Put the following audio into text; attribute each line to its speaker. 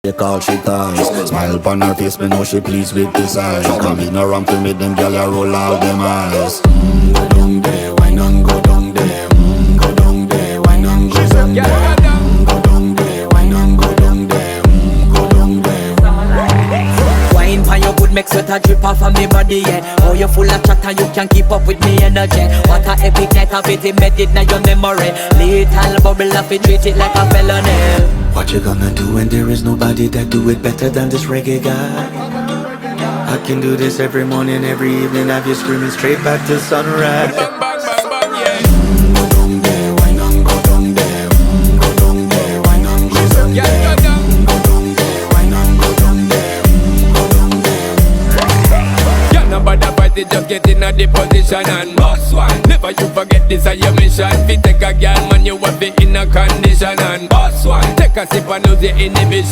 Speaker 1: They call she ties. Smile upon her face, me know she pleased with this eyes. Come in around to me, them gyal a roll out them eyes. Go down there, why not go down there? Go down there, why not go down there? Go down there, why not go down there? Go down there.
Speaker 2: Wine pan your good, make sweat a drip off of me body, yeah. Oh, you full of chatter, you can't keep up with me energy. What a epic night of it, embedded in your memory. Little bubble of it, treat it like a felony.
Speaker 1: What you gonna do when there is nobody that do it better than this reggae guy? I can do this every morning, every evening, have you screaming straight back to sunrise.
Speaker 3: Bang, bang, bang, bang, yeah.
Speaker 1: Go down there, why not go down there? Go down there, why not go down there?
Speaker 3: Yeah, go down.
Speaker 1: Go down there, why not go down there? Go down there.
Speaker 3: Yeah, nobody fight it, just get in a the position and boss one. Never you forget this is your mission. Fi take a girl, man, you have it in a condition and boss one. Take a sip and lose your inhibition.